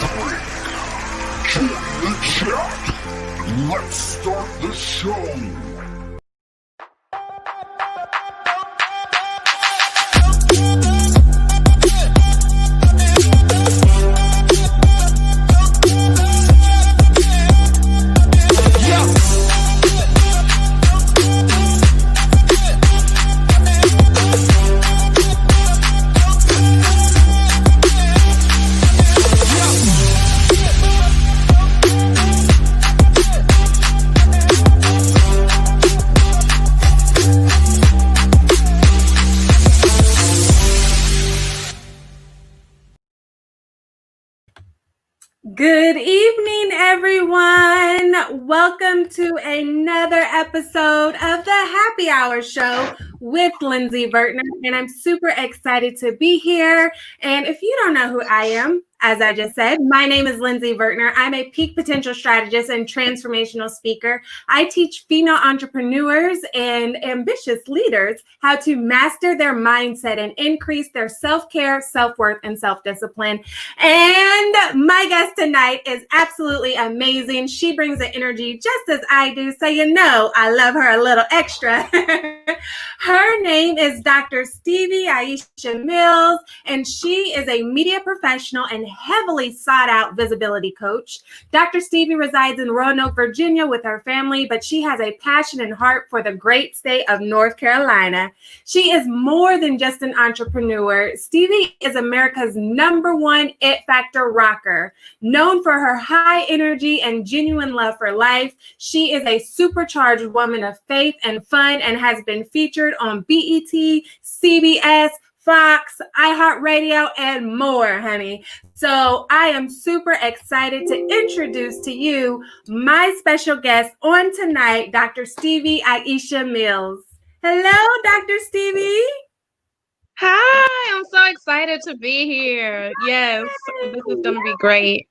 Join the chat. Let's start the show. Good evening, everyone. Welcome to another episode of the Happy Hour Show with Lindsey Vertner, and I'm super excited to be here. And if you don't know who I am, as I just said, my name is Lindsey Vertner. I'm a peak potential strategist and transformational speaker. I teach female entrepreneurs and ambitious leaders how to master their mindset and increase their self-care, self-worth, and self-discipline. And my guest tonight is absolutely amazing. She brings the energy just as I do, so you know I love her a little extra. Her name is Dr. Stevie Aisha Mills, and she is a media professional and heavily sought out visibility coach. Dr. Stevie resides in Roanoke, Virginia with her family, but she has a passion and heart for the great state of North Carolina. She is more than just an entrepreneur. Stevie is America's #1 It Factor rocker. Known for her high energy and genuine love for life, she is a supercharged woman of faith and fun and has been featured on BET, CBS, Fox, iHeartRadio, and more, honey. So I am super excited to introduce to you my special guest on tonight, Dr. Stevie Aisha Mills. Hello, Dr. Stevie. Hi, I'm so excited to be here. Yes, this is going to be great.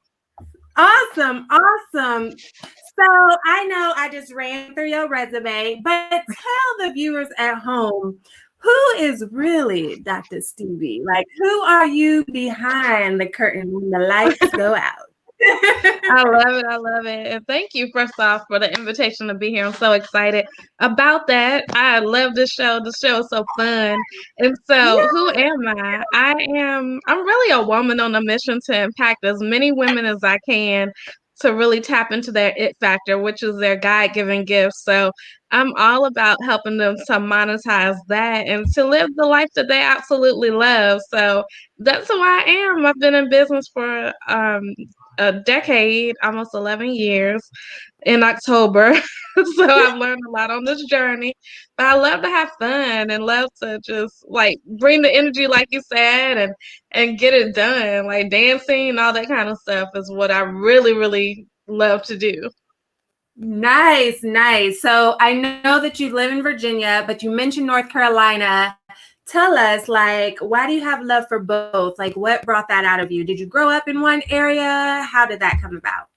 Awesome. So I know I just ran through your resume, but tell the viewers at home, who is really Dr. Stevie? Like, who are you behind the curtain when the lights go out? I love it. And thank you, first off, for the invitation to be here. I'm so excited about that. I love this show. The show is so fun. And so, Who am I? I'm really a woman on a mission to impact as many women as I can to really tap into their it factor, which is their God-given gift. So I'm all about helping them to monetize that and to live the life that they absolutely love. So that's who I am. I've been in business for a decade, almost 11 years in October. So I've learned a lot on this journey. But I love to have fun and love to just like bring the energy, like you said, and get it done. Like dancing and all that kind of stuff is what I really, really love to do. Nice. So I know that you live in Virginia, but you mentioned North Carolina. Tell us, like, why do you have love for both? Like, what brought that out of you? Did you grow up in one area? How did that come about?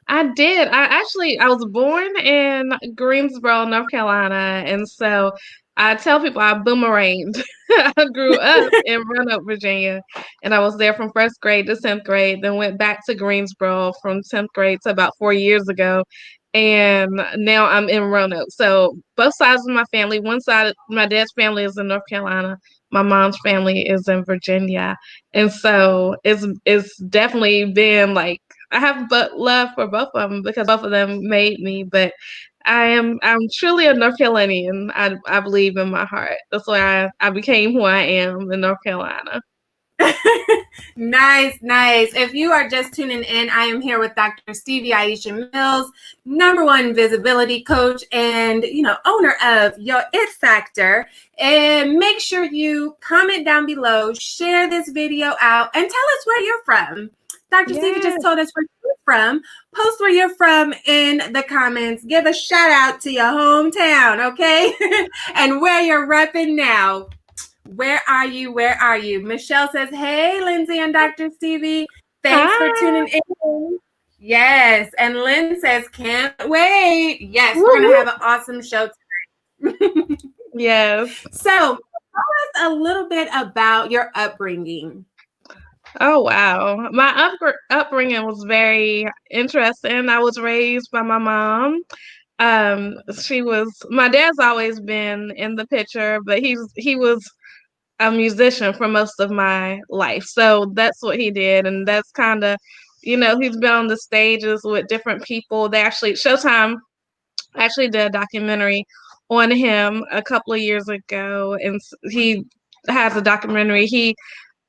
I did. I was born in Greensboro, North Carolina, and so I tell people I boomeranged. I grew up in Roanoke, Virginia, and I was there from first grade to 10th grade, then went back to Greensboro from 10th grade to about 4 years ago. And now I'm in Roanoke. So both sides of my family, one side, my dad's family is in North Carolina. My mom's family is in Virginia. And so it's definitely been like I have love for both of them because both of them made me, but I'm truly a North Carolinian. I believe in my heart. That's why I became who I am in North Carolina. Nice. If you are just tuning in, I am here with Dr. Stevie Aisha Mills, #1 visibility coach and, owner of Your It Factor. And make sure you comment down below, share this video out, and tell us where you're from. Dr. Stevie just told us where you're from. Post where you're from in the comments. Give a shout out to your hometown, okay? And where you're repping now. Where are you? Michelle says, hey, Lindsey and Dr. Stevie. Thanks for tuning in. Yes. And Lynn says, can't wait. Yes, we're going to have an awesome show tonight. Yes. So tell us a little bit about your upbringing. Oh, wow. My upbringing was very interesting. I was raised by my mom. My dad's always been in the picture, but he was a musician for most of my life. So that's what he did. And that's kind of, he's been on the stages with different people. Showtime actually did a documentary on him a couple of years ago. And he has a documentary. He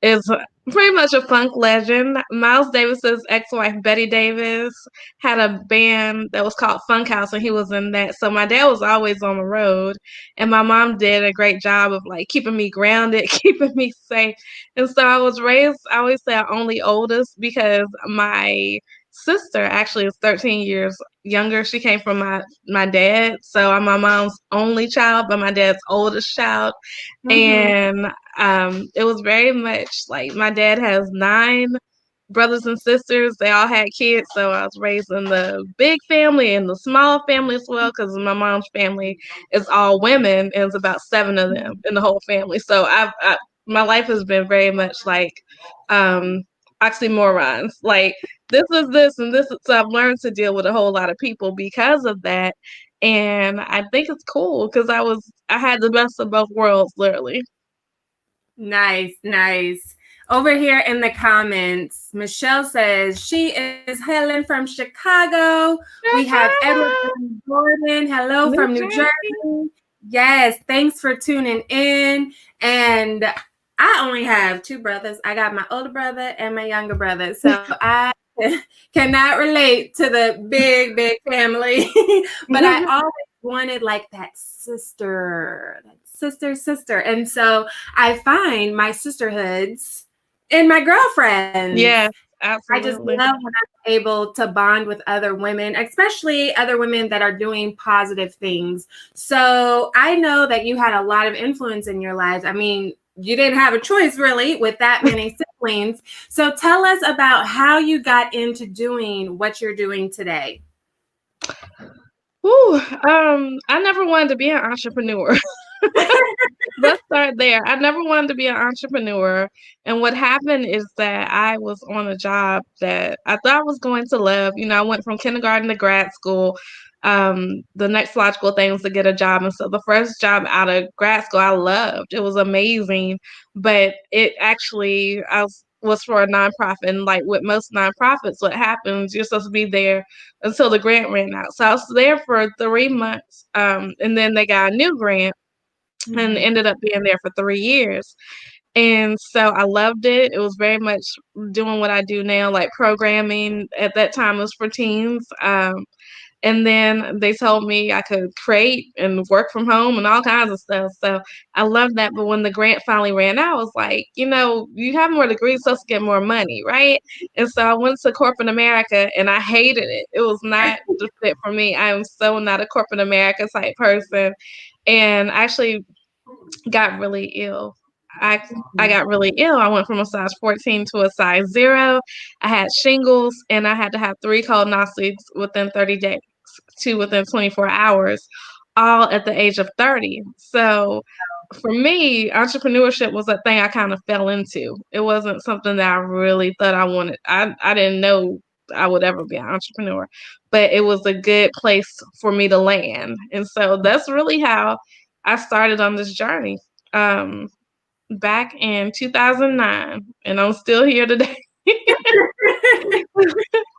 is pretty much a funk legend. Miles Davis's ex-wife Betty Davis had a band that was called Funk House, and he was in that. So my dad was always on the road, and my mom did a great job of like keeping me grounded, keeping me safe. And so I was raised. I always say I'm only oldest because my sister actually is 13 years younger. She came from my dad, so I'm my mom's only child, but my dad's oldest child. Mhm. And it was very much like my dad has 9 brothers and sisters. They all had kids, so I was raised in the big family and the small family as well, because my mom's family is all women, and it's about 7 of them in the whole family. So my life has been very much like um, oxymorons. Like this is this and this is, so I've learned to deal with a whole lot of people because of that. And I think it's cool because I had the best of both worlds, literally. Nice, nice. Over here in the comments, Michelle says she is hailing from Chicago. We have Edward from Jordan. Hello New from New Jersey. Jersey. Yes, thanks for tuning in. And I only have 2 brothers. I got my older brother and my younger brother. So I cannot relate to the big, big family. But I always wanted like that sister. And so I find my sisterhoods in my girlfriends. Yes, I just absolutely. love when I'm able to bond with other women, especially other women that are doing positive things. So I know that you had a lot of influence in your lives. I mean, you didn't have a choice really with that many siblings. So tell us about how you got into doing what you're doing today. Whew, I never wanted to be an entrepreneur. Let's start there. I never wanted to be an entrepreneur. And what happened is that I was on a job that I thought I was going to love. I went from kindergarten to grad school. The next logical thing was to get a job. And so the first job out of grad school I loved. It was amazing. But it actually was for a nonprofit. And like with most nonprofits, what happens, you're supposed to be there until the grant ran out. So I was there for 3 months. And then they got a new grant and Mhm. ended up being there for 3 years. And so I loved it. It was very much doing what I do now, like programming. At that time, it was for teens. And then they told me I could create and work from home and all kinds of stuff. So I loved that. But when the grant finally ran out, I was like, you have more degrees, supposed to get more money, right? And so I went to corporate America and I hated it. It was not the fit for me. I am so not a corporate America type person. And actually got really ill. I got really ill. I went from a size 14 to a size 0. I had shingles and I had to have 3 colonoscopies within 30 days, 2 within 24 hours, all at the age of 30. So for me, entrepreneurship was a thing I kind of fell into. It wasn't something that I really thought I wanted. I didn't know I would ever be an entrepreneur, but it was a good place for me to land. And so that's really how I started on this journey back in 2009, and I'm still here today.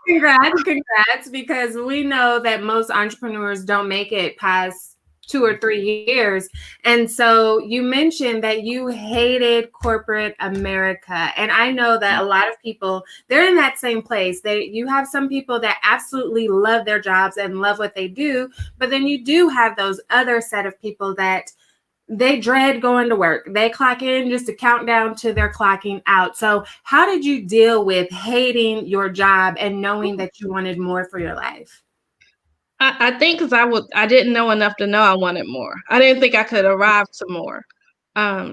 Congrats, because we know that most entrepreneurs don't make it past 2 or 3 years. And so you mentioned that you hated corporate America. And I know that a lot of people, they're in that same place. You have some people that absolutely love their jobs and love what they do, but then you do have those other set of people that they dread going to work. They clock in just to count down to their clocking out. So how did you deal with hating your job and knowing that you wanted more for your life? I think because I didn't know enough to know I wanted more. I didn't think I could arrive to more.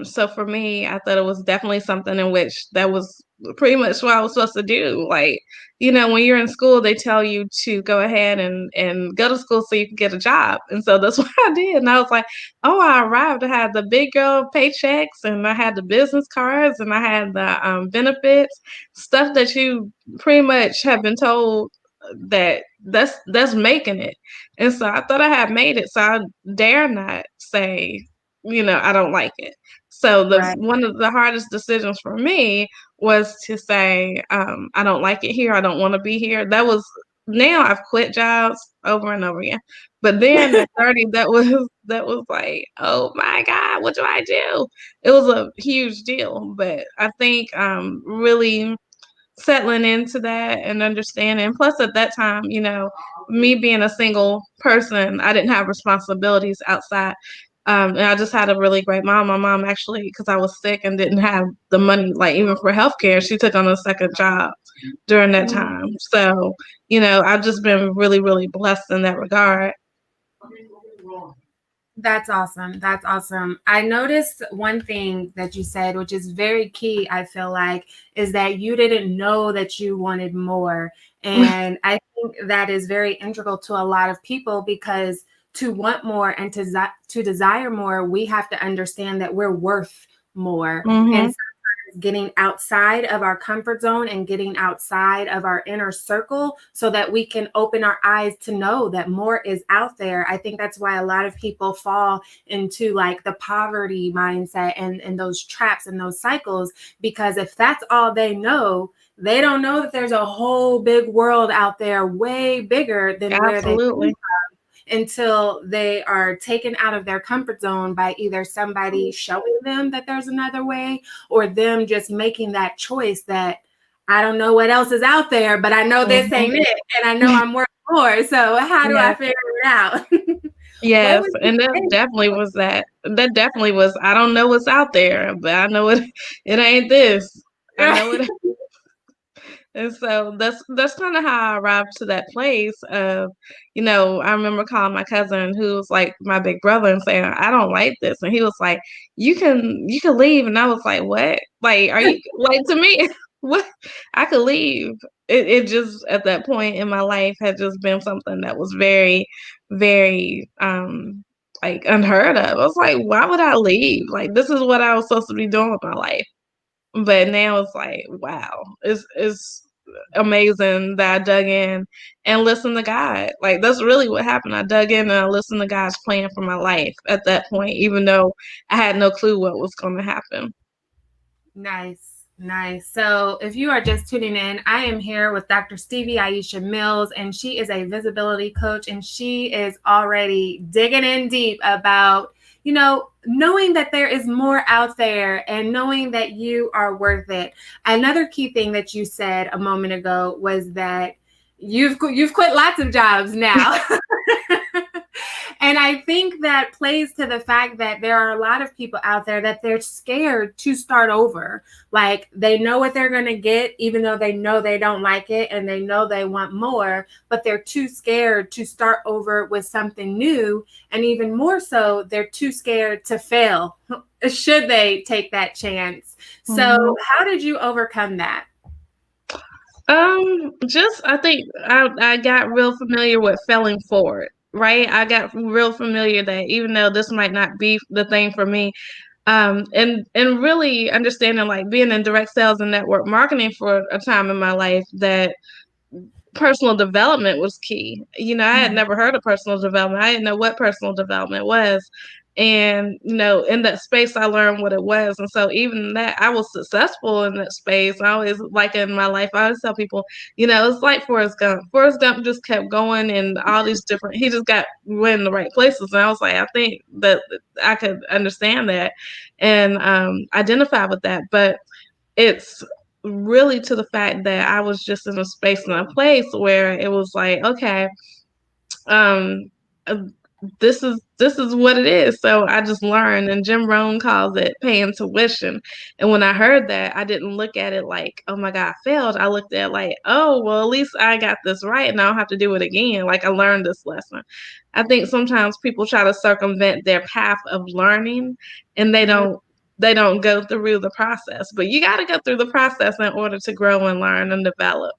So for me, I thought it was definitely something in which that was pretty much what I was supposed to do. Like, when you're in school, they tell you to go ahead and go to school so you can get a job. And so that's what I did. And I was like, oh, I arrived. I had the big girl paychecks, and I had the business cards, and I had the benefits, stuff that you pretty much have been told that's making it. And so I thought I had made it. So I dare not say, I don't like it. So Right. one of the hardest decisions for me was to say, I don't like it here. I don't want to be here. Now I've quit jobs over and over again. But then at 30, that was like, oh my God, what do I do? It was a huge deal. But I think really settling into that and understanding. Plus, at that time, me being a single person, I didn't have responsibilities outside. And I just had a really great mom. My mom actually, because I was sick and didn't have the money, like even for healthcare, she took on a second job during that time. So, I've just been really, really blessed in that regard. That's awesome. That's awesome. I noticed one thing that you said, which is very key, I feel like, is that you didn't know that you wanted more. And I think that is very integral to a lot of people, because to want more and to desire more, we have to understand that we're worth more. Mm-hmm. And getting outside of our comfort zone and getting outside of our inner circle so that we can open our eyes to know that more is out there. I think that's why a lot of people fall into like the poverty mindset and those traps and those cycles, because if that's all they know, they don't know that there's a whole big world out there way bigger than where they came from, until they are taken out of their comfort zone by either somebody showing them that there's another way, or them just making that choice that I don't know what else is out there, but I know this ain't it, and I know I'm worth more. So how do I figure it out? Yes, and that definitely was that. That definitely was, I don't know what's out there, but I know it ain't this. I know it. And so that's kind of how I arrived to that place of, I remember calling my cousin, who was like my big brother, and saying, I don't like this. And he was like, you can leave. And I was like, what? Like, are you like, to me, what? I could leave. It just, at that point in my life, had just been something that was very, very like unheard of. I was like, why would I leave? Like, this is what I was supposed to be doing with my life. But now it's like, wow, it's amazing that I dug in and listened to God. Like, that's really what happened. I dug in and I listened to God's plan for my life at that point, even though I had no clue what was going to happen. Nice. So if you are just tuning in, I am here with Dr. Stevie Aisha Mills, and she is a visibility coach, and she is already digging in deep about, knowing that there is more out there and knowing that you are worth it. Another key thing that you said a moment ago was that you've quit lots of jobs now. And I think that plays to the fact that there are a lot of people out there that they're scared to start over. Like, they know what they're going to get, even though they know they don't like it and they know they want more, but they're too scared to start over with something new. And even more so, they're too scared to fail should they take that chance. So how did you overcome that? I think I got real familiar with failing forward, right? I got real familiar that even though this might not be the thing for me, and really understanding, like, being in direct sales and network marketing for a time in my life, that personal development was key. I had never heard of personal development. I didn't know what personal development was. And, in that space, I learned what it was. And so even that, I was successful in that space. I always, like, in my life, I always tell people, it's like Forrest Gump. Forrest Gump just kept going, and all these different, he just went in the right places. And I was like, I think that I could understand that and identify with that. But it's really to the fact that I was just in a space and a place where it was like, okay, um, this is what it is. So I just learned, and Jim Rohn calls it paying tuition. And when I heard that, I didn't look at it like, oh my God, I failed. I looked at it like, oh, well, at least I got this right and I don't have to do it again. Like, I learned this lesson. I think sometimes people try to circumvent their path of learning, and they don't they don't go through the process. But you got to go through the process in order to grow and learn and develop.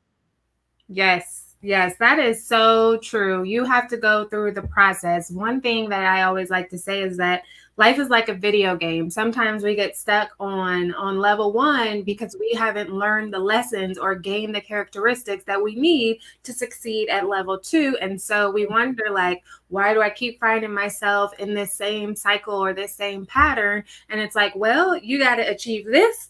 Yes, yes, that is so true. You have to go through the process. One thing that I always like to say is that life is like a video game. Sometimes we get stuck on level 1 because we haven't learned the lessons or gained the characteristics that we need to succeed at level 2. And so we wonder, like, why do I keep finding myself in this same cycle or this same pattern? And it's like, well, you got to achieve this,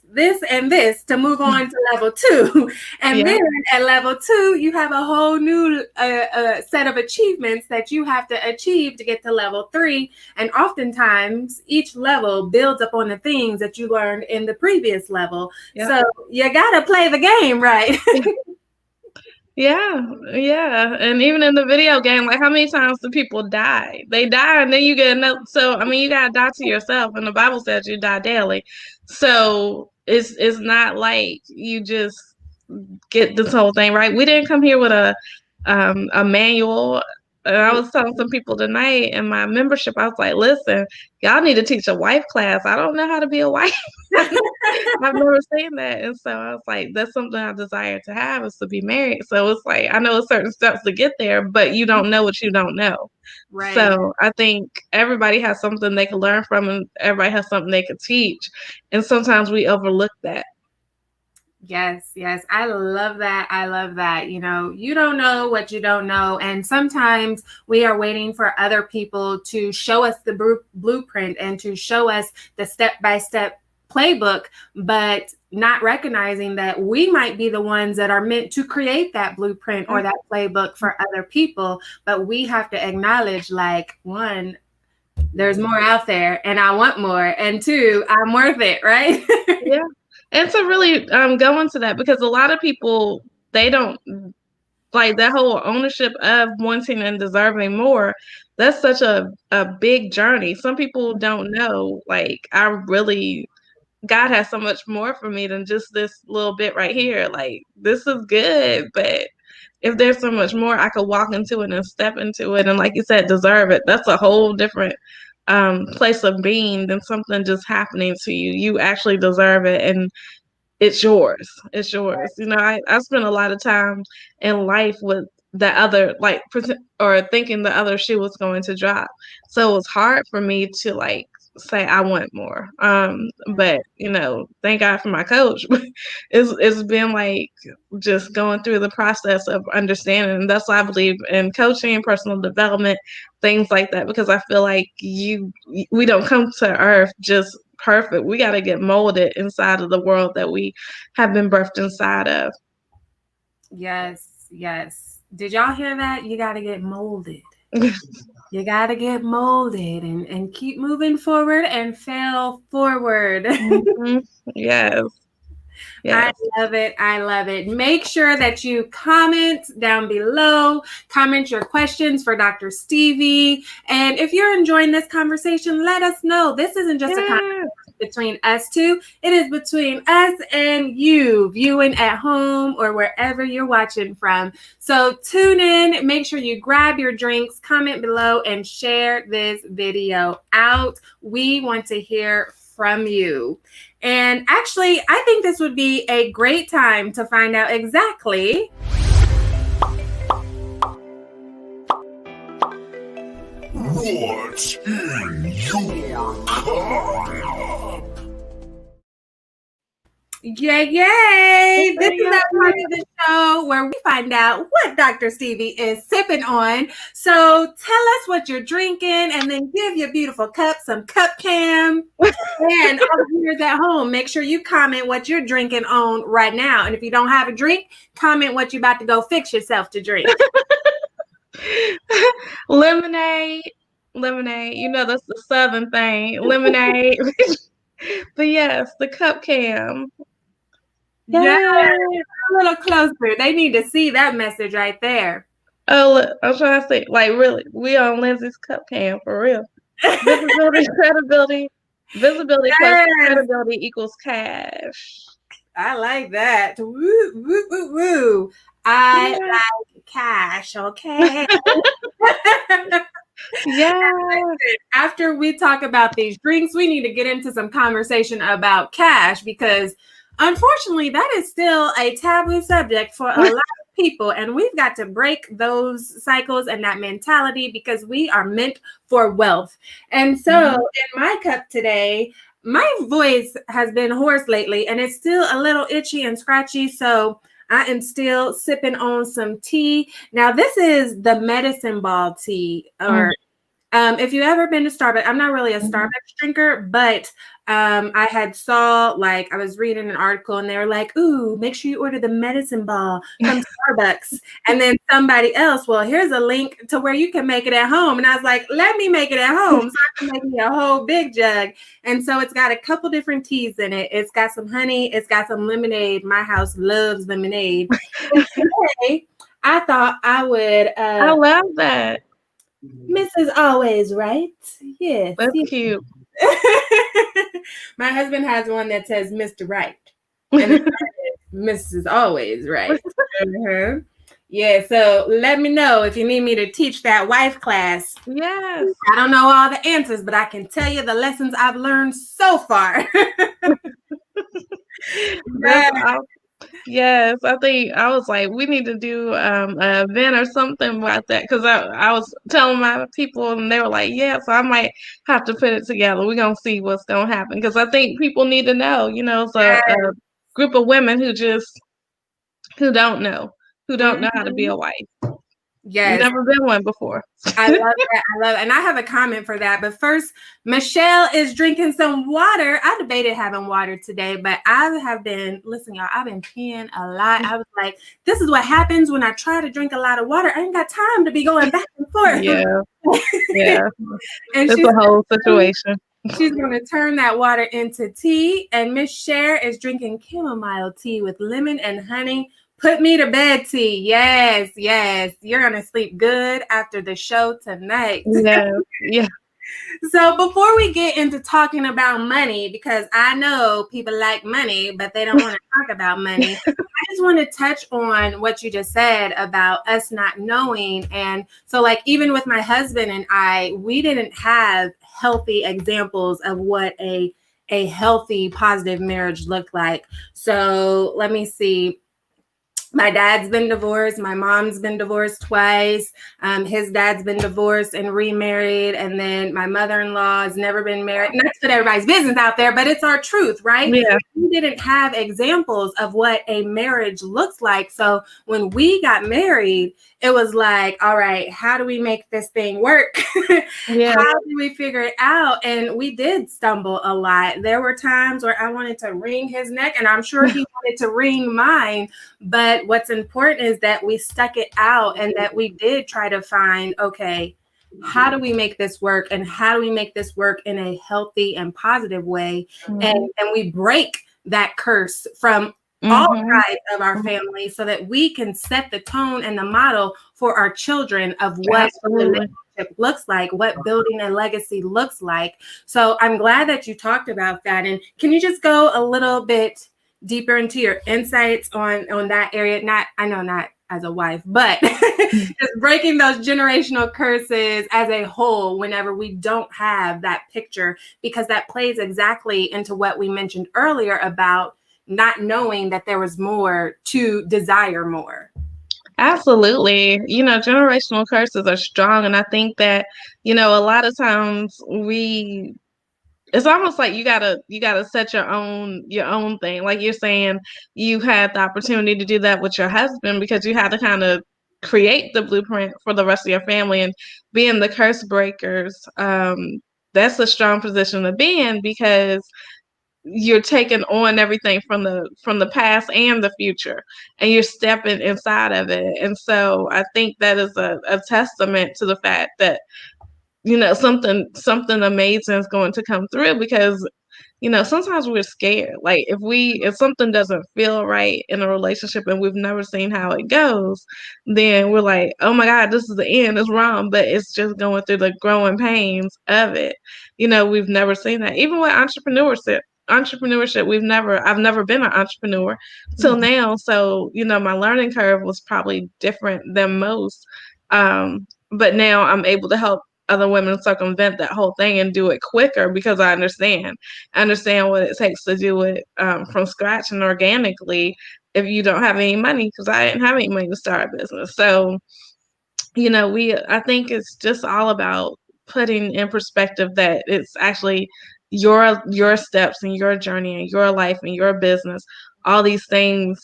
and this to move on to level 2. And then at level 2, you have a whole new set of achievements that you have to achieve to get to level 3. And oftentimes, each level builds upon the things that you learned in the previous level. Yep. So you got to play the game, right? Yeah. And even in the video game, like, how many times do people die? They die and then you get another. So, I mean, you got to die to yourself. And the Bible says you die daily. So it's not like you just get this whole thing right. We didn't come here with a manual. And I was telling some people tonight in my membership, I was like, listen, y'all need to teach a wife class. I don't know how to be a wife. I've never seen that. And so I was like, that's something I desire to have, is to be married. So it's like, I know certain steps to get there, but you don't know what you don't know. Right. So I think everybody has something they can learn from, and everybody has something they can teach. And sometimes we overlook that. Yes. I love that. You know, you don't know what you don't know. And sometimes we are waiting for other people to show us the blueprint and to show us the step-by-step playbook, but not recognizing that we might be the ones that are meant to create that blueprint or that playbook for other people. But we have to acknowledge, like, 1, there's more out there and I want more. And 2, I'm worth it, right? Yeah. And to really go into that, because a lot of people, they don't like that whole ownership of wanting and deserving more. That's such a big journey. Some people don't know, like, God has so much more for me than just this little bit right here. Like, this is good, but if there's so much more, I could walk into it and step into it. And like you said, deserve it. That's a whole different place of being than something just happening to you. You actually deserve it, and it's yours. You know, I spent a lot of time in life with the other, like, or thinking the other shoe was going to drop. So it was hard for me to, like, say I want more. But, you know, thank God for my coach. It's been like just going through the process of understanding. And that's why I believe in coaching, personal development, things like that, because I feel like we don't come to earth just perfect. We got to get molded inside of the world that we have been birthed inside of. Yes. Did y'all hear that? You got to get molded. You got to get molded and keep moving forward and fail forward. Mm-hmm. Yes. I love it. Make sure that you comment down below, comment your questions for Dr. Stevie. And if you're enjoying this conversation, let us know. This isn't just a conversation between us two. It is between us and you, viewing at home or wherever you're watching from. So tune in, make sure you grab your drinks, comment below, and share this video out. We want to hear from you. And actually, I think this would be a great time to find out exactly what's in your cup. Yay! This is that part of the show where we find out what Dr. Stevie is sipping on. So tell us what you're drinking, and then give your beautiful cup some cup cam. And all the viewers at home, make sure you comment what you're drinking on right now. And if you don't have a drink, comment what you're about to go fix yourself to drink. Lemonade. You know, that's the Southern thing. Lemonade. But yes, the cup cam. Yeah, a little closer. They need to see that message right there. Oh, look, I'm trying to say, like, really, we on Lindsey's cup cam for real. Visibility, credibility. Visibility plus credibility equals cash. I like that. Woo, woo, woo, woo. I like cash, okay? Yeah. After we talk about these drinks, we need to get into some conversation about cash because unfortunately, that is still a taboo subject for a lot of people. And we've got to break those cycles and that mentality because we are meant for wealth. And so, in my cup today, my voice has been hoarse lately and it's still a little itchy and scratchy. So, I am still sipping on some tea. Now, this is the medicine ball tea, or if you ever been to Starbucks, I'm not really a Starbucks drinker, but I had saw like I was reading an article and they were like, "Ooh, make sure you order the medicine ball from Starbucks." And then somebody else, well, here's a link to where you can make it at home. And I was like, "Let me make it at home, so I can make me a whole big jug." And so it's got a couple different teas in it. It's got some honey. It's got some lemonade. My house loves lemonade. And today, I thought I would. I love that. Mrs. Always Right. Yes. That's cute. My husband has one that says Mr. Right. And it's Mrs. Always Right. Yeah, so let me know if you need me to teach that wife class. Yes. I don't know all the answers, but I can tell you the lessons I've learned so far. Yes, I think I was like, we need to do an event or something about that because I was telling my people and they were like, yeah, so I might have to put it together. We're gonna see what's gonna happen because I think people need to know, it's a group of women who don't know how to be a wife. Yes. Never been one before. I love that. I love it. And I have a comment for that. But first, Michelle is drinking some water. I debated having water today, but I have been, listen, y'all, I've been peeing a lot. I was like, this is what happens when I try to drink a lot of water. I ain't got time to be going back and forth. Yeah. Yeah. And it's a whole situation. She's going to turn that water into tea. And Miss Cher is drinking chamomile tea with lemon and honey. Put me to bed, T. Yes, yes. You're going to sleep good after the show tonight. Yeah, yeah. So before we get into talking about money, because I know people like money, but they don't want to talk about money, I just want to touch on what you just said about us not knowing. And so like even with my husband and I, we didn't have healthy examples of what a healthy, positive marriage looked like. So let me see. My dad's been divorced. My mom's been divorced twice. His dad's been divorced and remarried. And then my mother-in-law has never been married. Not to put everybody's business out there, but it's our truth, right? Yeah. We didn't have examples of what a marriage looks like. So when we got married, it was like, all right, how do we make this thing work? Yeah. How do we figure it out? And we did stumble a lot. There were times where I wanted to wring his neck, and I'm sure he wanted to wring mine. But what's important is that we stuck it out and that we did try to find, okay, how do we make this work? And how do we make this work in a healthy and positive way? And we break that curse from all sides of our family so that we can set the tone and the model for our children of what the relationship looks like, what building a legacy looks like. So I'm glad that you talked about that. And can you just go a little bit deeper into your insights on that area? Not as a wife, but just breaking those generational curses as a whole whenever we don't have that picture, because that plays exactly into what we mentioned earlier about not knowing that there was more to desire more. Absolutely. Generational curses are strong. And I think that, a lot of times it's almost like you gotta set your own thing. Like you're saying, you had the opportunity to do that with your husband because you had to kind of create the blueprint for the rest of your family, and being the curse breakers. That's a strong position to be in because you're taking on everything from the past and the future, and you're stepping inside of it. And so I think that is a testament to the fact that something amazing is going to come through, because sometimes we're scared. Like if something doesn't feel right in a relationship and we've never seen how it goes, then we're like, oh my God, this is the end, it's wrong. But it's just going through the growing pains of it. We've never seen that. Even with entrepreneurship, I've never been an entrepreneur till now. So, my learning curve was probably different than most. But now I'm able to help other women circumvent that whole thing and do it quicker because I understand what it takes to do it from scratch and organically if you don't have any money, because I didn't have any money to start a business. So, I think it's just all about putting in perspective that it's actually your steps and your journey and your life and your business. All these things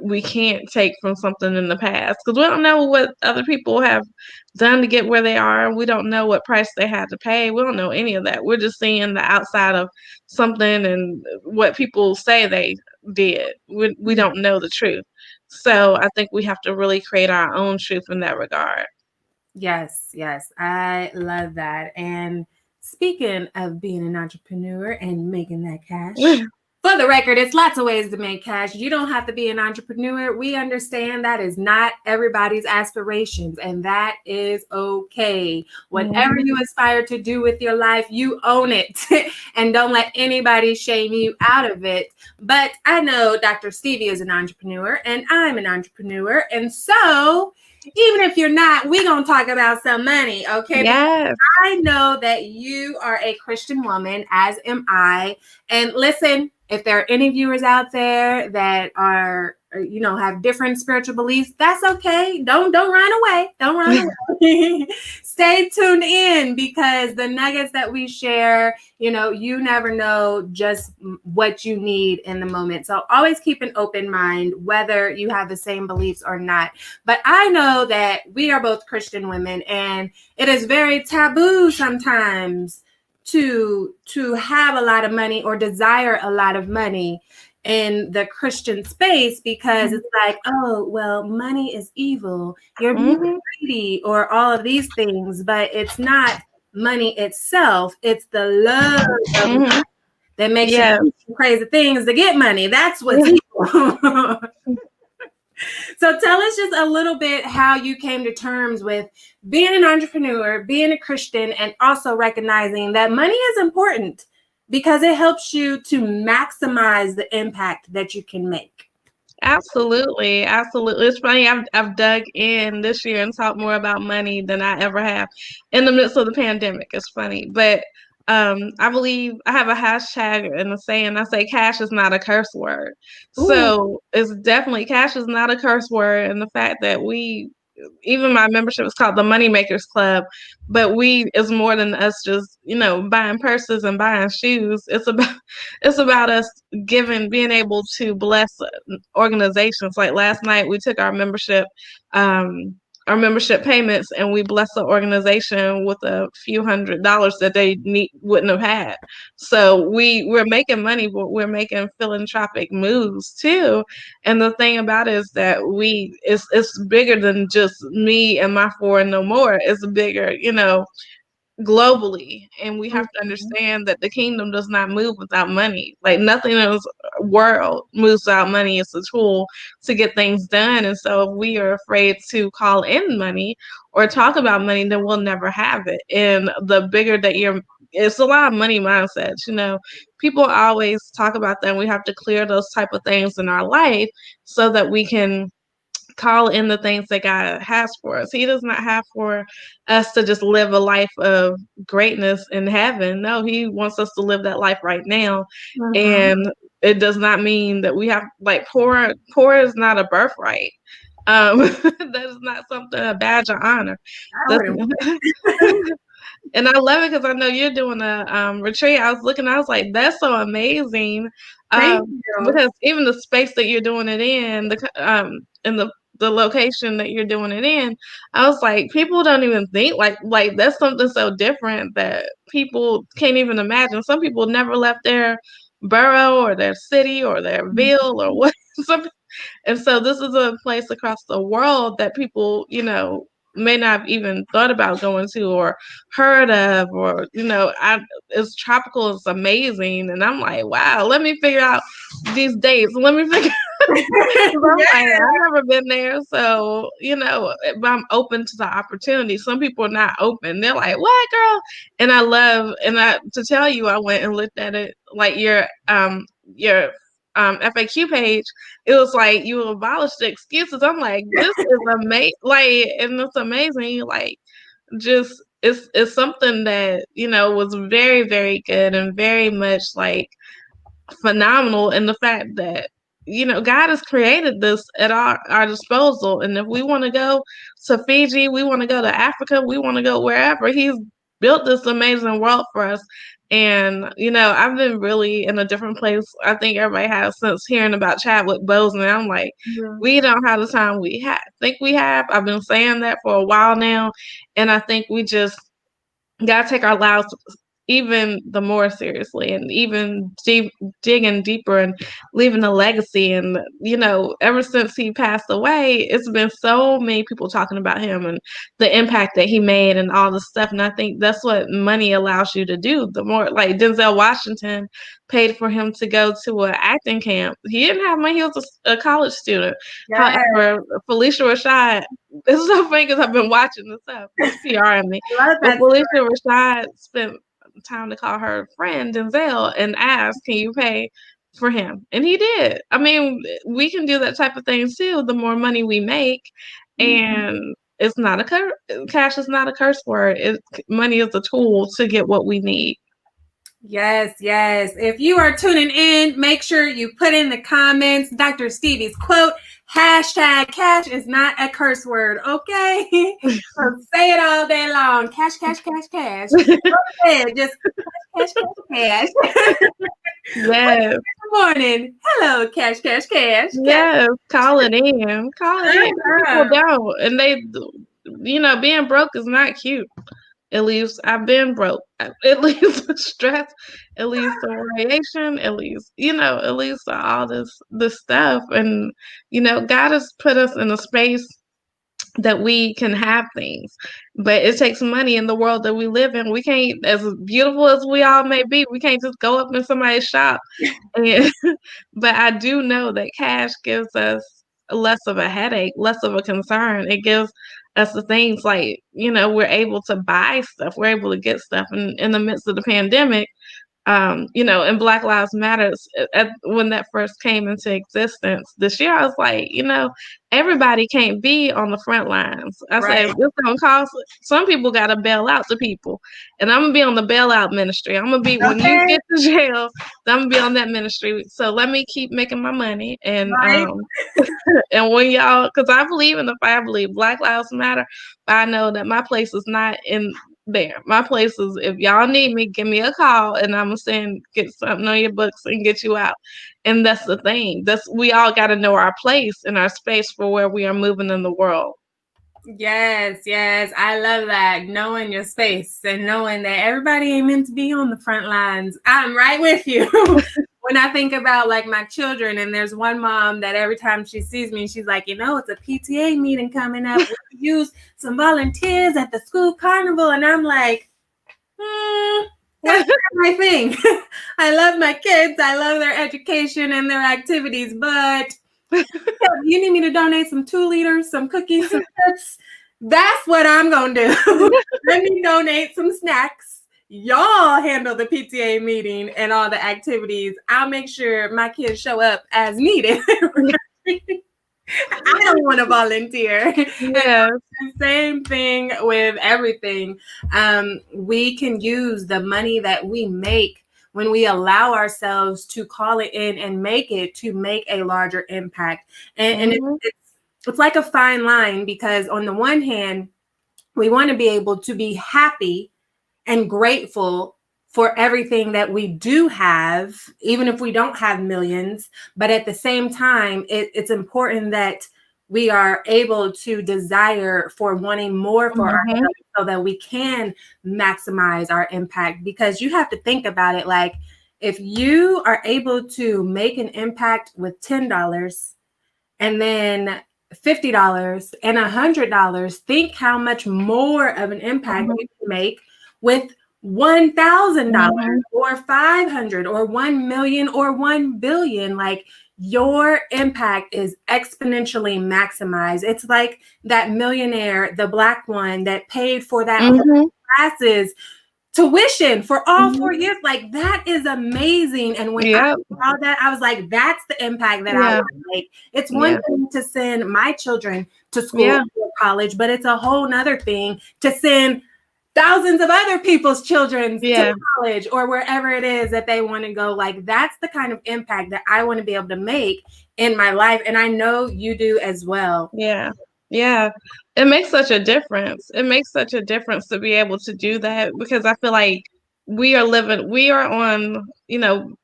we can't take from something in the past, because we don't know what other people have done to get where they are. We don't know what price they had to pay. We don't know any of that. We're just seeing the outside of something and what people say they did. We don't know the truth. So I think we have to really create our own truth in that regard. Yes, I love that. And speaking of being an entrepreneur and making that cash, for the record, it's lots of ways to make cash. You don't have to be an entrepreneur. We understand that is not everybody's aspirations, and that is okay. Whatever you aspire to do with your life, you own it, and don't let anybody shame you out of it. But I know Dr. Stevie is an entrepreneur, and I'm an entrepreneur, and so even if you're not, we're going to talk about some money, okay? Yes. Because I know that you are a Christian woman, as am I. And listen, if there are any viewers out there that are, have different spiritual beliefs, that's okay. Don't run away. Don't run away. Stay tuned in, because the nuggets that we share, you never know just what you need in the moment. So always keep an open mind, whether you have the same beliefs or not. But I know that we are both Christian women, and it is very taboo sometimes to have a lot of money or desire a lot of money in the Christian space, because it's like, oh, well, money is evil. You're being greedy or all of these things, but it's not money itself. It's the love of money that makes you do crazy things to get money. That's what's evil. So tell us just a little bit how you came to terms with being an entrepreneur, being a Christian, and also recognizing that money is important because it helps you to maximize the impact that you can make. Absolutely. It's funny. I've dug in this year and talked more about money than I ever have in the midst of the pandemic. It's funny, but I believe I have a hashtag and a saying. I say cash is not a curse word. So it's definitely, cash is not a curse word, and the fact that even my membership is called the Money Makers Club, but it's more than us just buying purses and buying shoes. It's about us being able to bless organizations. Like last night, we took our membership payments, and we blessed the organization with a few $100s that they wouldn't have had. So we're making money, but we're making philanthropic moves too. And the thing about it is that it's bigger than just me and my four and no more. It's bigger, globally, and we have to understand that the kingdom does not move without money. Like nothing in this world moves without money. It's a tool to get things done. And so if we are afraid to call in money or talk about money, then we'll never have it. And the bigger that it's a lot of money mindsets. People always talk about that, and we have to clear those type of things in our life so that we can call in the things that God has for us. He does not have for us to just live a life of greatness in heaven. No, He wants us to live that life right now. And it does not mean that we have, like, poor is not a birthright. That is not a badge of honor. And I love it because I know you're doing a retreat. I was like, that's so amazing. Because even the space that you're doing it in, the location that you're doing it in, I was like, people don't even think like that's something so different that people can't even imagine. Some people never left their borough or their city or their ville or what. And so this is a place across the world that people, may not have even thought about going to or heard of, or, it's tropical, it's amazing. And I'm like, wow, let me figure out these dates. Let me figure I've never been there. So, I'm open to the opportunity. Some people are not open. They're like, what, girl? And to tell you, I went and looked at it, like your FAQ page. It was like you abolished the excuses. I'm like, this is amazing. Like, and it's amazing. Like, just it's something that, was very, very good and very much like phenomenal in the fact that, God has created this at our disposal. And if we want to go to Fiji, we want to go to Africa, we want to go wherever, He's built this amazing world for us. And, I've been really in a different place. I think everybody has since hearing about Chadwick Boseman. I'm like, we don't have the time we think we have. I've been saying that for a while now. And I think we just got to take our lives even the more seriously, and even digging deeper and leaving a legacy. And ever since he passed away, it's been so many people talking about him and the impact that he made and all this stuff. And I think that's what money allows you to do. The more, like, Denzel Washington paid for him to go to an acting camp. He didn't have money. He was a college student. Yes. However, Felicia Rashad, it's so funny because I've been watching this stuff. PRing me. But Felicia Rashad spent time to call her friend Denzel and ask, can you pay for him? And he did. I mean, we can do that type of thing too, the more money we make. And it's not cash is not a curse word. Money is a tool to get what we need. Yes. If you are tuning in, make sure you put in the comments Dr. Stevie's quote, #cash is not a curse word, okay? So say it all day long. Cash. Go ahead, just cash. Yes. Good morning. Hello, cash. Yes, call it in. People don't. And they, being broke is not cute. It leaves, I've been broke. It leads to stress. It leads to variation. It leads to all this stuff. And, God has put us in a space that we can have things, but it takes money in the world that we live in. We can't, as beautiful as we all may be, we can't just go up in somebody's shop. But I do know that cash gives us less of a headache, less of a concern. It gives us the things like, we're able to buy stuff. We're able to get stuff in the midst of the pandemic. And Black Lives Matter, when that first came into existence this year, I was like, everybody can't be on the front lines. I said, it's going to cost, some people got to bail out the people. And I'm going to be on the bailout ministry. I'm going to be, when you get to jail, I'm going to be on that ministry. So let me keep making my money. And, and when y'all, because I believe in the fight, I believe Black Lives Matter, but I know that my place is not in there. My place is, if y'all need me, give me a call and I'm gonna get something on your books and get you out. And that's the thing. We all got to know our place and our space for where we are moving in the world. Yes. I love that. Knowing your space and knowing that everybody ain't meant to be on the front lines. I'm right with you. When I think about like my children, and there's one mom that every time she sees me, she's like, it's a PTA meeting coming up. We could use some volunteers at the school carnival. And I'm like, that's not my thing. I love my kids. I love their education and their activities. But you need me to donate some 2 liters, some cookies, some chips. That's what I'm going to do. Let me donate some snacks. Y'all handle the PTA meeting and all the activities. I'll make sure my kids show up as needed. I don't want to volunteer. Yeah. Same thing with everything. We can use the money that we make when we allow ourselves to call it in and make a larger impact. And it's like a fine line, because on the one hand, we want to be able to be happy and grateful for everything that we do have, even if we don't have millions. But at the same time, it's important that we are able to desire for wanting more for ourselves so that we can maximize our impact. Because you have to think about it, like, if you are able to make an impact with $10 and then $50 and $100, think how much more of an impact you can make with $1,000 or $500 or $1 million or $1 billion. Like, your impact is exponentially maximized. It's like that millionaire, the Black one that paid for that classes tuition for all 4 years. Like, that is amazing. And when I saw that, I was like, that's the impact that I want to make. It's one thing to send my children to school or college, but it's a whole nother thing to send thousands of other people's children Yeah. to college or wherever it is that they want to go. Like, that's the kind of impact that I want to be able to make in my life. And I know you do as well. Yeah. Yeah. It makes such a difference. It makes such a difference to be able to do that, because I feel like we are on,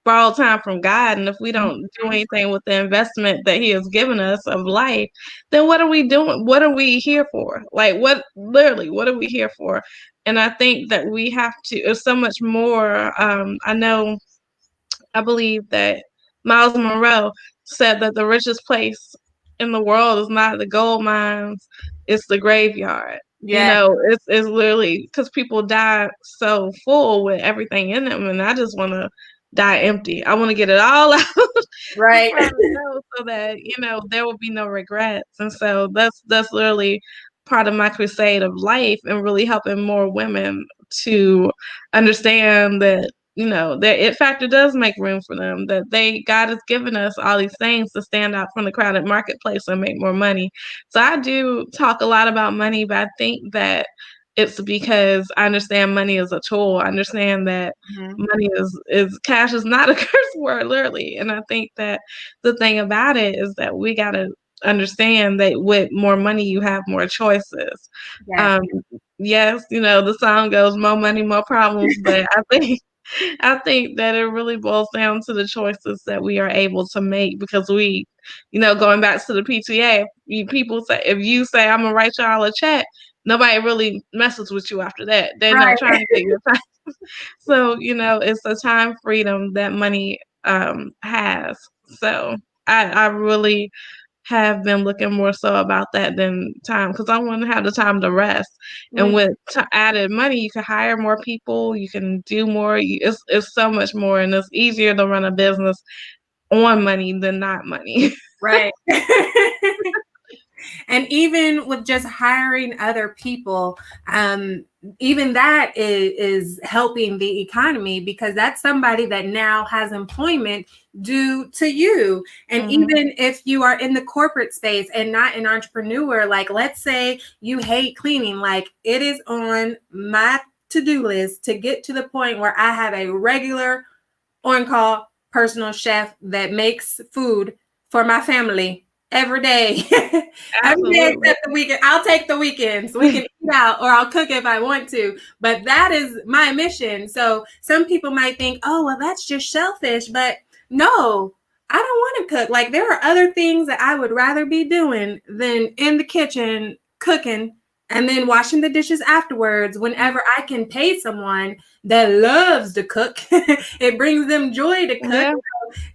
borrowed time from God. And if we don't do anything with the investment that He has given us of life, then what are we doing? What are we here for? Like, what are we here for? And I think that we have to, it's so much more. I believe that Miles Monroe said that the richest place in the world is not the gold mines, it's the graveyard. Yeah. It's literally because people die so full with everything in them, and I just want to die empty. I want to get it all out Right. before I go, so that there will be no regrets. And so that's literally part of my crusade of life, and really helping more women to understand that their it factor does make room for them, that God has given us all these things to stand out from the crowded marketplace and make more money. So I do talk a lot about money, but I think that it's because I understand money is a tool. I understand that money is cash is not a curse word, literally. And I think that the thing about it is that we got to understand that with more money, you have more choices. Yes. Yes, the song goes, more money, more problems, but I think that it really boils down to the choices that we are able to make, because we, going back to the PTA, people say, if you say, I'm going to write y'all a check, nobody really messes with you after that. They're not trying to get your time. So, it's the time freedom that money has. So I really have been looking more so about that than time, because I want to have the time to rest. And with added money, you can hire more people, you can do more. It's so much more, and it's easier to run a business on money than not money. Right. And even with just hiring other people, even that is helping the economy, because that's somebody that now has employment due to you. And even if you are in the corporate space and not an entrepreneur, like let's say you hate cleaning, like it is on my to-do list to get to the point where I have a regular on-call personal chef that makes food for my family every day. Every day except the weekend. I'll take the weekends. We can eat out, or I'll cook if I want to. But that is my mission. So some people might think, oh, well, that's just selfish. But no, I don't want to cook. Like, there are other things that I would rather be doing than in the kitchen cooking and then washing the dishes afterwards, whenever I can pay someone that loves to cook. It brings them joy to cook. Yeah.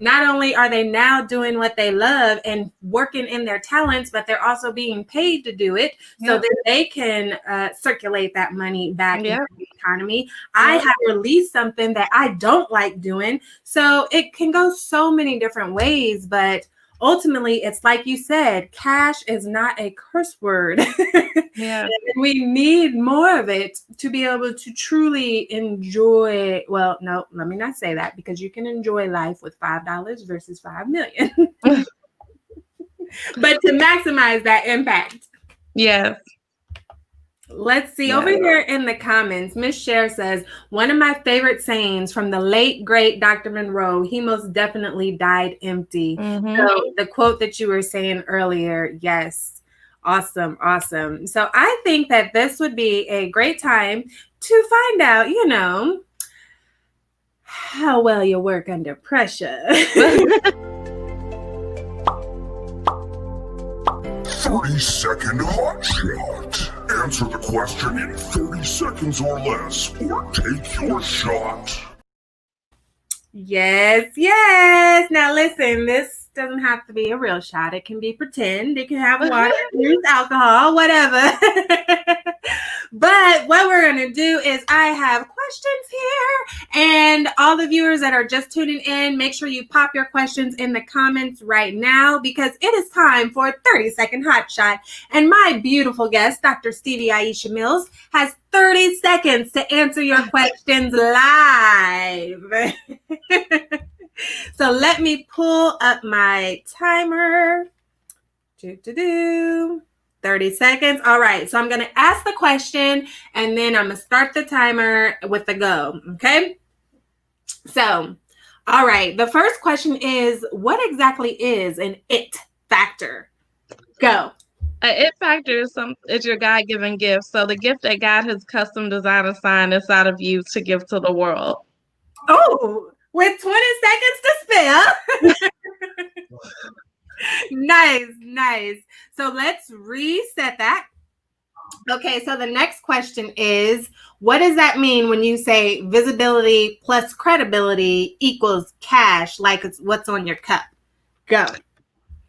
Not only are they now doing what they love and working in their talents, but they're also being paid to do it, so that they can circulate that money back into the economy. I have released something that I don't like doing. So it can go so many different ways, but ultimately, it's like you said, cash is not a curse word. Yeah. We need more of it to be able to truly enjoy. Well, no, let me not say that, because you can enjoy life with $5 versus $5 million. But to maximize that impact. Yes. Let's see, over here in the comments, Miss Cher says, one of my favorite sayings from the late, great Dr. Monroe, he most definitely died empty. So the quote that you were saying earlier, yes. Awesome. Awesome. So I think that this would be a great time to find out, how well you work under pressure. 30-second hot shot. Answer the question in 30 seconds or less, or take your shot. Yes, yes. Now listen, this doesn't have to be a real shot. It can be pretend. It can have water, use alcohol, whatever. But what we're going to do is I have questions here, and all the viewers that are just tuning in, make sure you pop your questions in the comments right now, because it is time for a 30-second hot shot. And my beautiful guest, Dr. Stevie Aisha Mills, has 30 seconds to answer your questions live. So let me pull up my timer. 30 30 seconds. All right. So I'm going to ask the question and then I'm going to start the timer with the go. Okay. So, all right. The first question is, what exactly is an it factor? Go. An it factor is your God-given gift. So the gift that God has custom designed and signed inside of you to give to the world. Oh, with 20 seconds to spare. Nice. So let's reset that. Okay, so the next question is, what does that mean when you say visibility plus credibility equals cash, like it's what's on your cup? Go.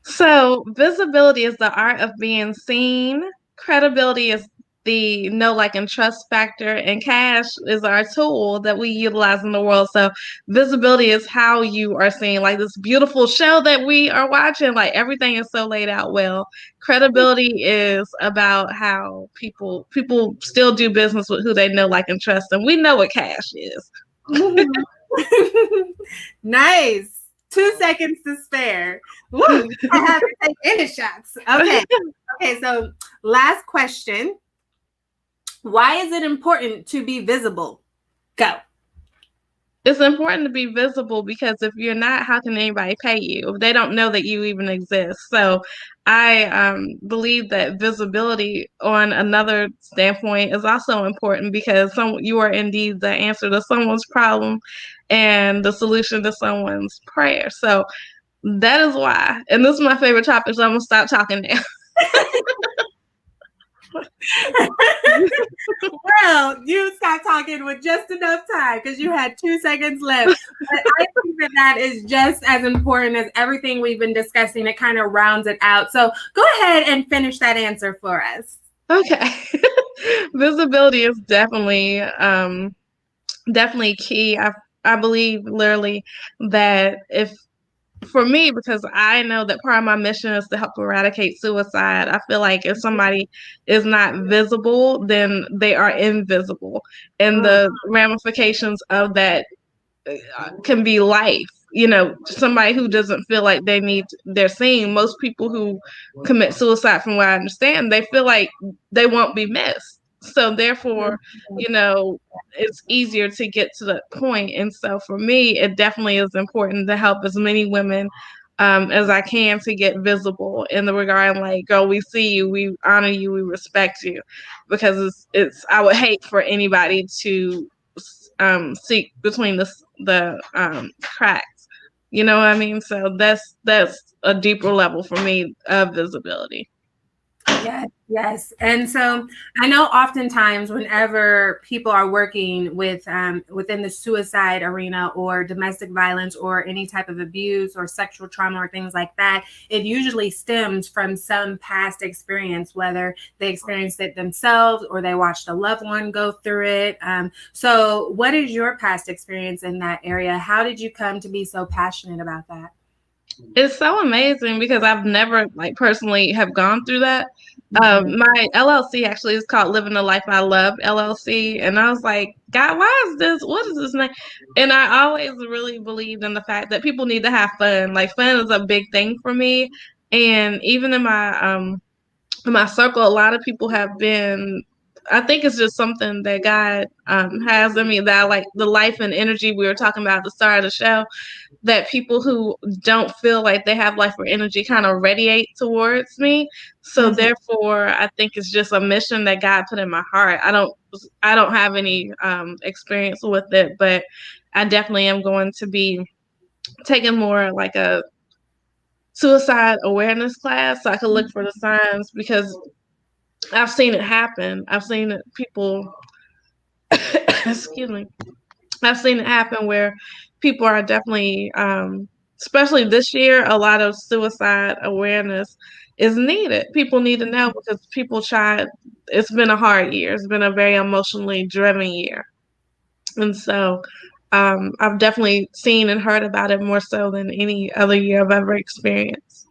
So visibility is the art of being seen. Credibility is the know, like, and trust factor. And cash is our tool that we utilize in the world. So visibility is how you are seen. Like this beautiful show that we are watching, like everything is so laid out well. Credibility is about how people still do business with who they know, like, and trust. And we know what cash is. Nice. 2 seconds to spare. Woo, I have to take any shots. Okay, so last question. Why is it important to be visible? Go. It's important to be visible because if you're not, how can anybody pay you if they don't know that you even exist? So I believe that visibility on another standpoint is also important because you are indeed the answer to someone's problem and the solution to someone's prayer. So that is why. And this is my favorite topic, so I'm going to stop talking now. Well, you stopped talking with just enough time because you had 2 seconds left. But I think that is just as important as everything we've been discussing. It kind of rounds it out. So go ahead and finish that answer for us. Okay. Visibility is definitely key. I believe literally that for me, because I know that part of my mission is to help eradicate suicide. I feel like if somebody is not visible, then they are invisible. And the ramifications of that can be life. Somebody who doesn't feel like they're seen. Most people who commit suicide, from what I understand, they feel like they won't be missed. So therefore, it's easier to get to that point. And so for me, it definitely is important to help as many women as I can to get visible in the regard, like, girl, we see you, we honor you, we respect you, because I would hate for anybody to seek between the cracks. You know what I mean? So that's a deeper level for me of visibility. Yes. And so I know oftentimes whenever people are working with within the suicide arena or domestic violence or any type of abuse or sexual trauma or things like that, it usually stems from some past experience, whether they experienced it themselves or they watched a loved one go through it. So what is your past experience in that area? How did you come to be so passionate about that? It's so amazing because I've never personally have gone through that. My LLC actually is called Living the Life I Love LLC. And I was like, God, what is this name? And I always really believed in the fact that people need to have fun. Like, fun is a big thing for me. And even in my circle, a lot of people have been, I think it's just something that God has in me, that I like the life and energy we were talking about at the start of the show, that people who don't feel like they have life or energy kind of radiate towards me. So therefore, I think it's just a mission that God put in my heart. I don't have any experience with it, but I definitely am going to be taking more like a suicide awareness class so I can look for the signs, because I've seen it happen. I've seen it, people, excuse me. I've seen it happen where people are definitely, especially this year, a lot of suicide awareness is needed. People need to know because it's been a hard year. It's been a very emotionally driven year. And so I've definitely seen and heard about it more so than any other year I've ever experienced.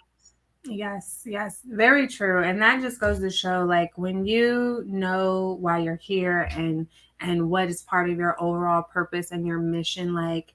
Yes, very true. And that just goes to show, like, when you know why you're here and what is part of your overall purpose and your mission, like,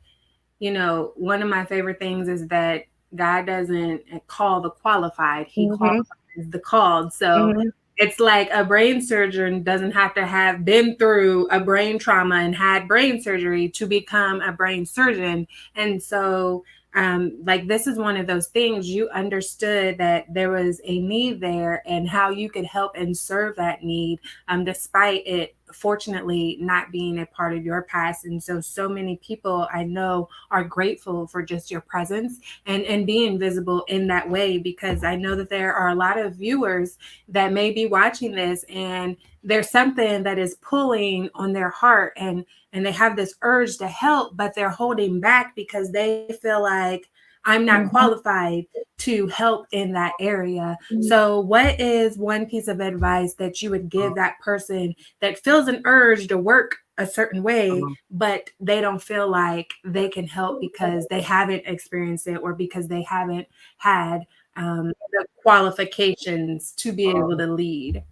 one of my favorite things is that God doesn't call the qualified, he qualifies the called. So It's like a brain surgeon doesn't have to have been through a brain trauma and had brain surgery to become a brain surgeon. And so, like, this is one of those things you understood that there was a need there and how you could help and serve that need, despite it fortunately not being a part of your past. And so many people I know are grateful for just your presence and being visible in that way, because I know that there are a lot of viewers that may be watching this and there's something that is pulling on their heart, and they have this urge to help, but they're holding back because they feel like I'm not qualified to help in that area. So what is one piece of advice that you would give that person that feels an urge to work a certain way, but they don't feel like they can help because they haven't experienced it or because they haven't had the qualifications to be able to lead?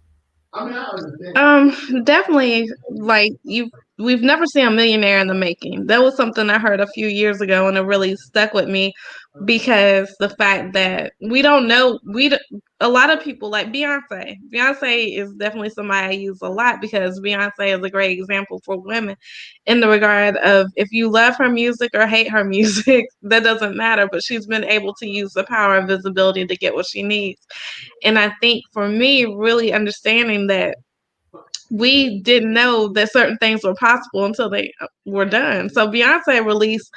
Definitely, like we've never seen a millionaire in the making. That was something I heard a few years ago, and it really stuck with me because the fact that we don't know, a lot of people like Beyonce. Beyonce is definitely somebody I use a lot because Beyonce is a great example for women in the regard of if you love her music or hate her music, that doesn't matter. But she's been able to use the power of visibility to get what she needs. And I think for me, really understanding that we didn't know that certain things were possible until they were done. So Beyonce released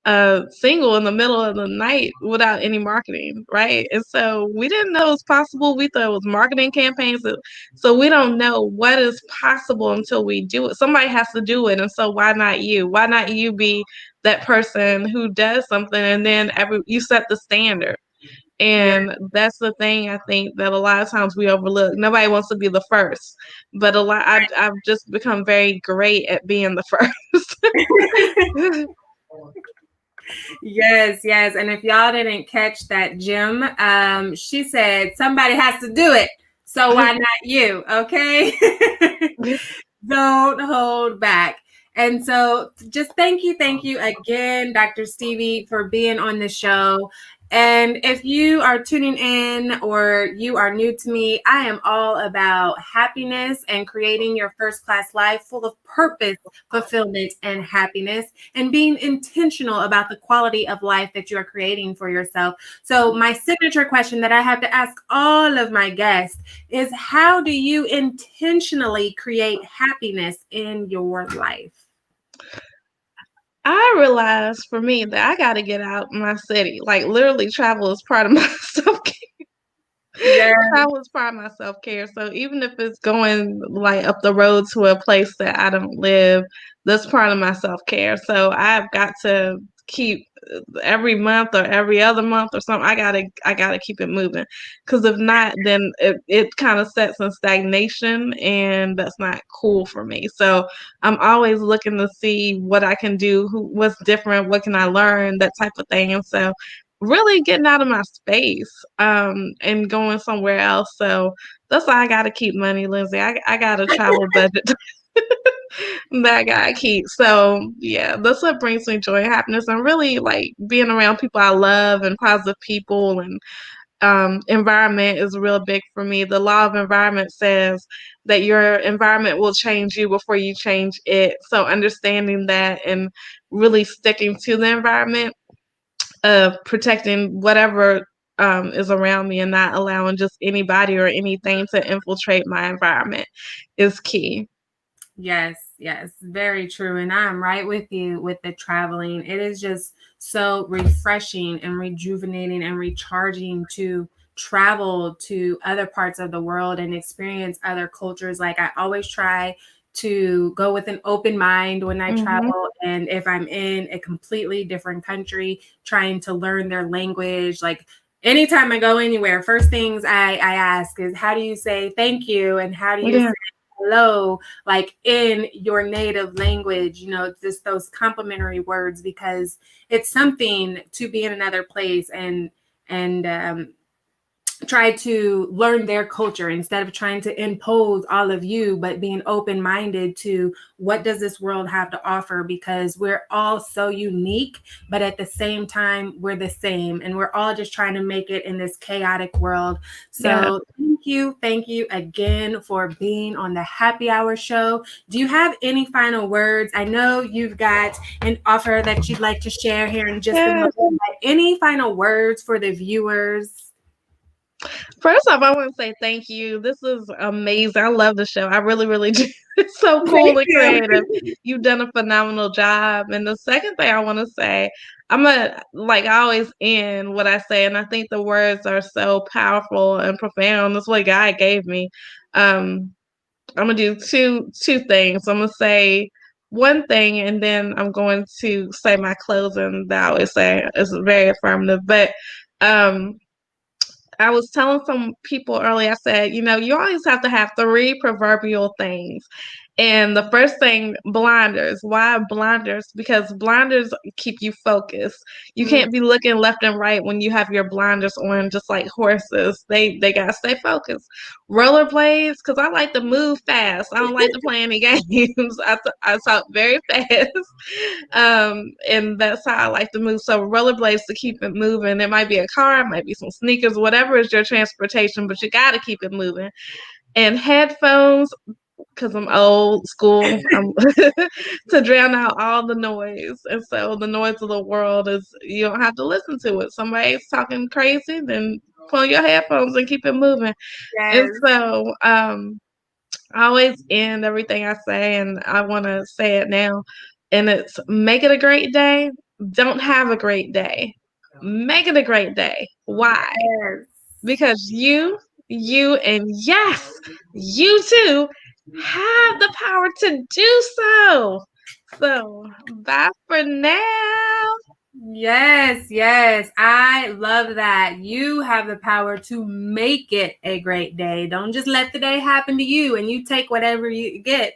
a single in the middle of the night without any marketing, right? And so we didn't know it was possible. We thought it was marketing campaigns. So we don't know what is possible until we do it. Somebody has to do it. And so why not you? Why not you be that person who does something and then you set the standard? And that's the thing I think that a lot of times we overlook. Nobody wants to be the first, but I've just become very great at being the first. Yes, yes. And if y'all didn't catch that, Jim, she said somebody has to do it. So why not you? Okay. Don't hold back. And so just thank you again, Dr. Stevie, for being on the show. And if you are tuning in or you are new to me, I am all about happiness and creating your first class life full of purpose, fulfillment, and happiness, and being intentional about the quality of life that you are creating for yourself. So my signature question that I have to ask all of my guests is, how do you intentionally create happiness in your life? I realized for me that I got to get out my city. Like literally travel is part of my self-care. Yeah. Travel is part of my self-care. So even if it's going like up the road to a place that I don't live, that's part of my self-care. So I've got to keep every month or every other month or something. I gotta keep it moving. Because if not, then it kind of sets in stagnation, and that's not cool for me. So I'm always looking to see what I can do, what's different, what can I learn, that type of thing. And so really getting out of my space and going somewhere else. So that's why I gotta keep money, Lindsay. I got a travel budget that I gotta keep. So yeah, that's what brings me joy and happiness, and really like being around people I love and positive people. And environment is real big for me. The law of environment says that your environment will change you before you change it. So understanding that and really sticking to the environment of protecting whatever is around me and not allowing just anybody or anything to infiltrate my environment is key. Yes, yes, very true. And I'm right with you with the traveling. It is just so refreshing and rejuvenating and recharging to travel to other parts of the world and experience other cultures. Like, I always try to go with an open mind when I travel. And if I'm in a completely different country, trying to learn their language, like anytime I go anywhere, first things I ask is, how do you say thank you? And how do you say hello, like in your native language, just those complimentary words, because it's something to be in another place and try to learn their culture instead of trying to impose all of you, but being open-minded to what does this world have to offer, because we're all so unique, but at the same time we're the same, and we're all just trying to make it in this chaotic world. So thank you again for being on the Happy Hour Show. Do you have any final words? I know you've got an offer that you'd like to share here in just a moment, but any final words for the viewers? First off, I want to say thank you. This is amazing. I love the show. I really, really do. It's so cool and creative. You've done a phenomenal job. And the second thing I want to say, I always end what I say, and I think the words are so powerful and profound. That's what God gave me. I'm gonna do two things. I'm gonna say one thing, and then I'm going to say my closing that I always say is very affirmative. But I was telling some people earlier, I said, you always have to have three proverbial things. And the first thing, blinders. Why blinders? Because blinders keep you focused. You can't be looking left and right when you have your blinders on, just like horses. They gotta stay focused. Rollerblades, because I like to move fast. I don't like to play any games. I talk very fast. And that's how I like to move. So rollerblades to keep it moving. It might be a car, it might be some sneakers, whatever is your transportation, but you gotta keep it moving. And headphones, because I'm old school, to drown out all the noise. And so the noise of the world is, you don't have to listen to it. Somebody's talking crazy, then put on your headphones and keep it moving. Yes. And so I always end everything I say, and I want to say it now. And it's make it a great day. Don't have a great day. Make it a great day. Why? Yes. Because you, and yes, you too have the power to do so. So, bye for now. Yes. I love that. You have the power to make it a great day. Don't just let the day happen to you and you take whatever you get.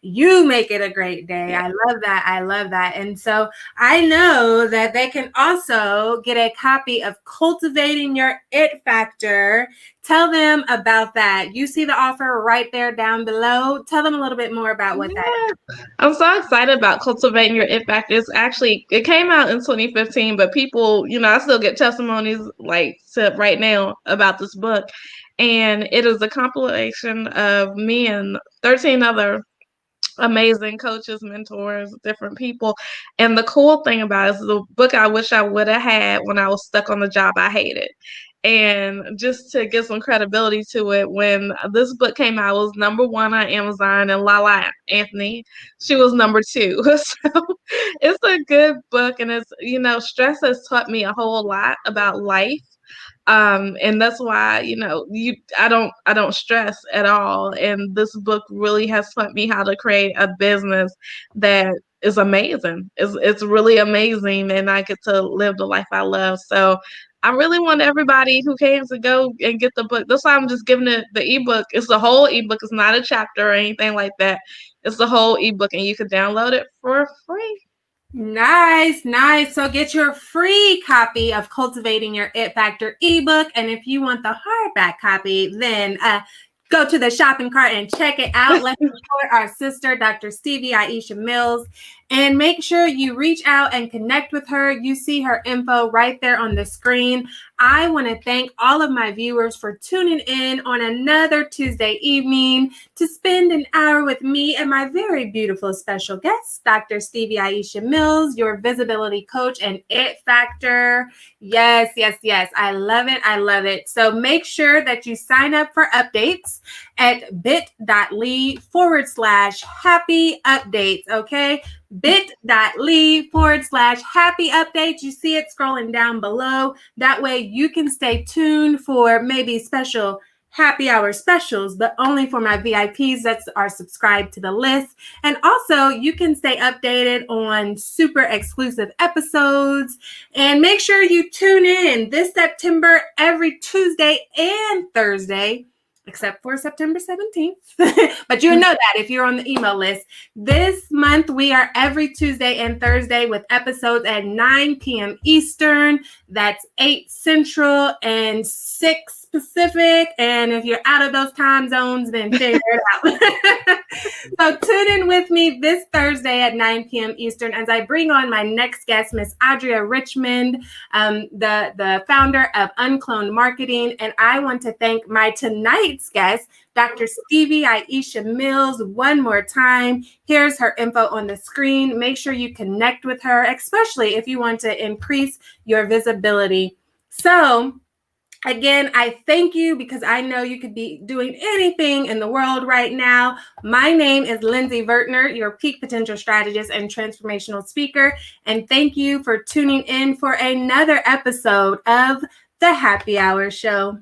You make it a great day. Yeah. I love that. And so I know that they can also get a copy of Cultivating Your It Factor. Tell them about that. You see the offer right there down below. Tell them a little bit more about what that is. I'm so excited about Cultivating Your It Factor. It came out in 2015, but people, I still get testimonies right now about this book. And it is a compilation of me and 13 other amazing coaches, mentors, different people. And the cool thing about it is the book I wish I would have had when I was stuck on the job I hated. And just to give some credibility to it, when this book came out, it was number 1 on Amazon, and Lala Anthony, she was number 2. So it's a good book, and it's, stress has taught me a whole lot about life. And that's why, I don't stress at all. And this book really has taught me how to create a business that is amazing. It's really amazing, and I get to live the life I love. So I really want everybody who can to go and get the book. That's why I'm just giving it the ebook. It's the whole ebook. It's not a chapter or anything like that. It's the whole ebook, and you can download it for free. Nice. So get your free copy of Cultivating Your It Factor ebook. And if you want the hardback copy, then go to the shopping cart and check it out. Let's support our sister, Dr. Stevie Aisha Mills. And make sure you reach out and connect with her. You see her info right there on the screen. I want to thank all of my viewers for tuning in on another Tuesday evening to spend an hour with me and my very beautiful special guest, Dr. Stevie Aisha Mills, your visibility coach and It Factor. Yes. I love it. So make sure that you sign up for updates at bit.ly/happy updates. Okay. bit.ly/happy updates. You see it scrolling down below. That way you can stay tuned for maybe special happy hour specials, but only for my VIPs that are subscribed to the list. And also you can stay updated on super exclusive episodes. And make sure you tune in this September every Tuesday and Thursday except for September 17th. But you'll know that if you're on the email list. This month, we are every Tuesday and Thursday with episodes at 9 p.m. Eastern. That's 8 Central and 6 Pacific. And if you're out of those time zones, then figure it out. So tune in with me this Thursday at 9 p.m. Eastern as I bring on my next guest, Miss Adria Richmond, the founder of Uncloned Marketing. And I want to thank my tonight's guest, Dr. Stevie Aisha Mills, one more time. Here's her info on the screen. Make sure you connect with her, especially if you want to increase your visibility. So, again, I thank you because I know you could be doing anything in the world right now. My name is Lindsey Vertner, your peak potential strategist and transformational speaker. And thank you for tuning in for another episode of The Happy Hour Show.